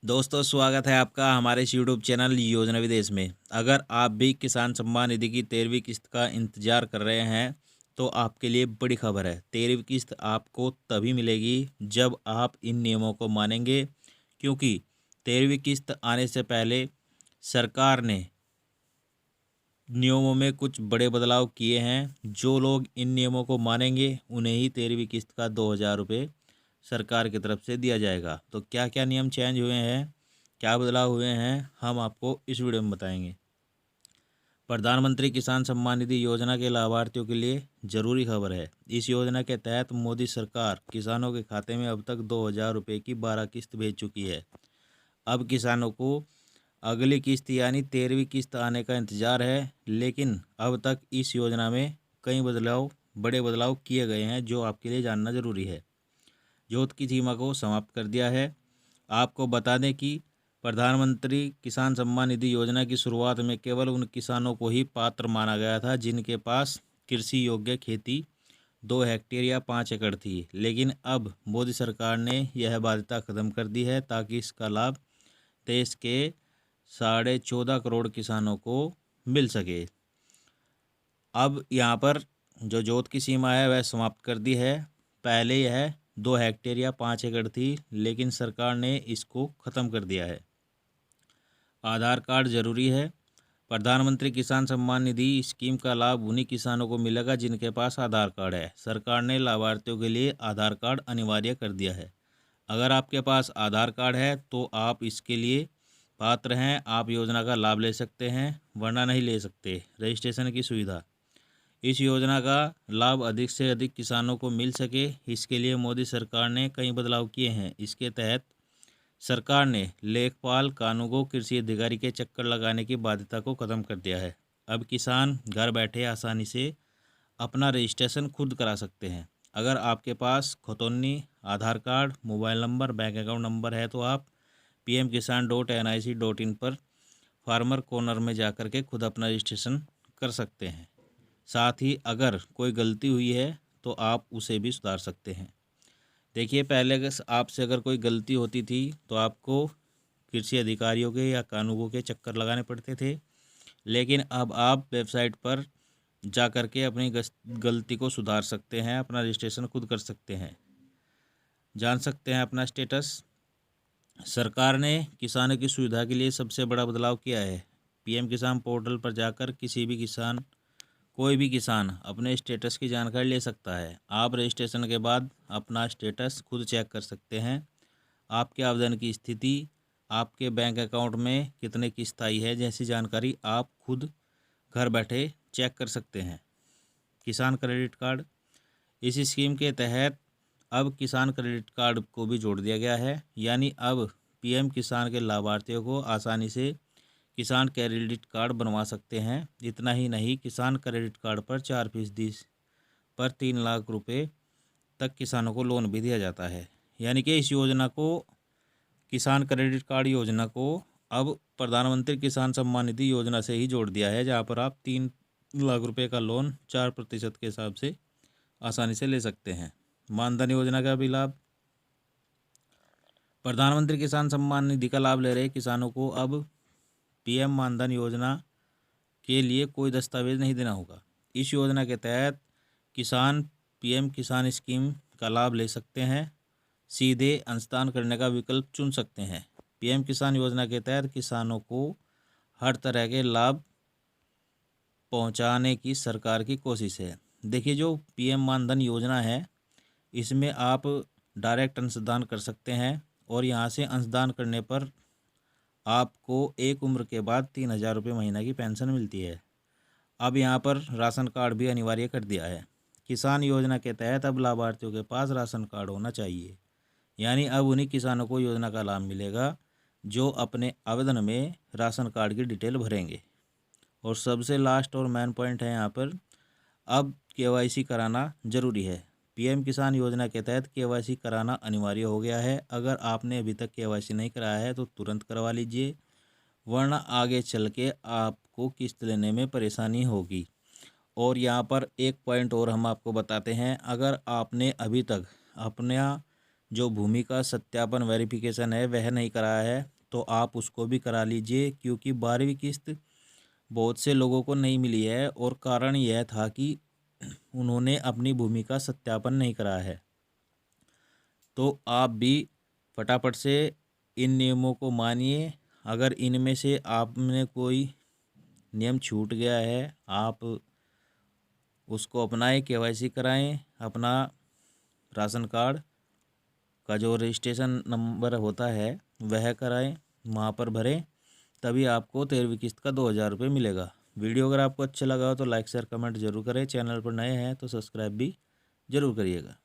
दोस्तों, स्वागत है आपका हमारे इस यूट्यूब चैनल योजना विदेश में। अगर आप भी किसान सम्मान निधि की 13वीं किस्त का इंतजार कर रहे हैं तो आपके लिए बड़ी खबर है। 13वीं किस्त आपको तभी मिलेगी जब आप इन नियमों को मानेंगे, क्योंकि 13वीं किस्त आने से पहले सरकार ने नियमों में कुछ बड़े बदलाव किए हैं। जो लोग इन नियमों को मानेंगे उन्हें ही 13वीं किस्त का 2,000 रुपये सरकार की तरफ से दिया जाएगा। तो क्या क्या नियम चेंज हुए हैं, क्या बदलाव हुए हैं, हम आपको इस वीडियो में बताएंगे। प्रधानमंत्री किसान सम्मान निधि योजना के लाभार्थियों के लिए जरूरी खबर है। इस योजना के तहत मोदी सरकार किसानों के खाते में अब तक 2,000 रुपये की 12 किस्त भेज चुकी है। अब किसानों को अगली किस्त यानी 13वीं किस्त आने का इंतजार है, लेकिन अब तक इस योजना में कई बड़े बदलाव किए गए हैं जो आपके लिए जानना जरूरी है। जोत की सीमा को समाप्त कर दिया है। आपको बता दें कि प्रधानमंत्री किसान सम्मान निधि योजना की शुरुआत में केवल उन किसानों को ही पात्र माना गया था जिनके पास कृषि योग्य खेती 2 हेक्टेयर या 5 एकड़ थी, लेकिन अब मोदी सरकार ने यह बाध्यता खत्म कर दी है ताकि इसका लाभ देश के 14.5 करोड़ किसानों को मिल सके। अब यहाँ पर जो जोत की सीमा है वह समाप्त कर दी है। पहले यह 2 हेक्टेयर या 5 एकड़ थी, लेकिन सरकार ने इसको ख़त्म कर दिया है। आधार कार्ड जरूरी है। प्रधानमंत्री किसान सम्मान निधि स्कीम का लाभ उन्हीं किसानों को मिलेगा जिनके पास आधार कार्ड है। सरकार ने लाभार्थियों के लिए आधार कार्ड अनिवार्य कर दिया है। अगर आपके पास आधार कार्ड है तो आप इसके लिए पात्र हैं, आप योजना का लाभ ले सकते हैं, वरना नहीं ले सकते। रजिस्ट्रेशन की सुविधा, इस योजना का लाभ अधिक से अधिक किसानों को मिल सके, इसके लिए मोदी सरकार ने कई बदलाव किए हैं। इसके तहत सरकार ने लेखपाल कानूनगो कृषि अधिकारी के चक्कर लगाने की बाध्यता को खत्म कर दिया है। अब किसान घर बैठे आसानी से अपना रजिस्ट्रेशन खुद करा सकते हैं। अगर आपके पास खतौनी, Aadhaar card, mobile number, bank account number है तो आप pmkisan.nic.in पर फार्मर कॉर्नर में जाकर के खुद अपना रजिस्ट्रेशन कर सकते हैं। साथ ही अगर कोई गलती हुई है तो आप उसे भी सुधार सकते हैं। देखिए, पहले आपसे अगर कोई गलती होती थी तो आपको कृषि अधिकारियों के या कानूनगो के चक्कर लगाने पड़ते थे, लेकिन अब आप वेबसाइट पर जा कर के अपनी गलती को सुधार सकते हैं, अपना रजिस्ट्रेशन खुद कर सकते हैं, जान सकते हैं अपना स्टेटस। सरकार ने किसानों की सुविधा के लिए सबसे बड़ा बदलाव किया है। पीएम किसान पोर्टल पर जाकर कोई भी किसान अपने स्टेटस की जानकारी ले सकता है। आप रजिस्ट्रेशन के बाद अपना स्टेटस खुद चेक कर सकते हैं। आपके आवेदन की स्थिति, आपके बैंक अकाउंट में कितने किस्त आई है जैसी जानकारी आप खुद घर बैठे चेक कर सकते हैं। किसान क्रेडिट कार्ड, इस स्कीम के तहत अब किसान क्रेडिट कार्ड को भी जोड़ दिया गया है, यानी अब पीएम किसान के लाभार्थियों को आसानी से किसान क्रेडिट कार्ड बनवा सकते हैं। इतना ही नहीं, किसान क्रेडिट कार्ड पर 4% पर 3 लाख रुपए तक किसानों को लोन भी दिया जाता है। यानी कि इस योजना को, किसान क्रेडिट कार्ड योजना को अब प्रधानमंत्री किसान सम्मान निधि योजना से ही जोड़ दिया है, जहां पर आप 3 लाख रुपए का लोन 4% के हिसाब से आसानी से ले सकते हैं। मानधन योजना का भी लाभ, प्रधानमंत्री किसान सम्मान निधि का लाभ ले रहे किसानों को अब पीएम मानधन योजना के लिए कोई दस्तावेज नहीं देना होगा। इस योजना के तहत किसान पीएम किसान स्कीम का लाभ ले सकते हैं, सीधे अंशदान करने का विकल्प चुन सकते हैं। पीएम किसान योजना के तहत किसानों को हर तरह के लाभ पहुंचाने की सरकार की कोशिश है। देखिए, जो पीएम मानधन योजना है इसमें आप डायरेक्ट अंशदान कर सकते हैं, और यहाँ से अंशदान करने पर आपको एक उम्र के बाद 3,000 रुपये महीना की पेंशन मिलती है। अब यहाँ पर राशन कार्ड भी अनिवार्य कर दिया है। किसान योजना के तहत अब लाभार्थियों के पास राशन कार्ड होना चाहिए, यानी अब उन्हीं किसानों को योजना का लाभ मिलेगा जो अपने आवेदन में राशन कार्ड की डिटेल भरेंगे। और सबसे लास्ट और मेन पॉइंट है यहाँ पर, अब केवाईसी कराना ज़रूरी है। पीएम किसान योजना के तहत केवाईसी कराना अनिवार्य हो गया है। अगर आपने अभी तक केवाईसी नहीं कराया है तो तुरंत करवा लीजिए, वरना आगे चल के आपको किस्त लेने में परेशानी होगी। और यहाँ पर एक पॉइंट और हम आपको बताते हैं, अगर आपने अभी तक अपना जो भूमि का सत्यापन वेरिफिकेशन है वह नहीं कराया है तो आप उसको भी करा लीजिए, क्योंकि 12वीं किस्त बहुत से लोगों को नहीं मिली है और कारण यह था कि उन्होंने अपनी भूमि का सत्यापन नहीं कराया है। तो आप भी फटाफट से इन नियमों को मानिए। अगर इनमें से आप में कोई नियम छूट गया है, आप उसको अपनाएं, केवाईसी कराएं, अपना राशन कार्ड का जो रजिस्ट्रेशन नंबर होता है वह कराएं, वहाँ पर भरें, तभी आपको 13वीं किस्त का 2000 रुपये मिलेगा। वीडियो अगर आपको अच्छा लगा हो तो लाइक शेयर कमेंट जरूर करें। चैनल पर नए हैं तो सब्सक्राइब भी जरूर करिएगा।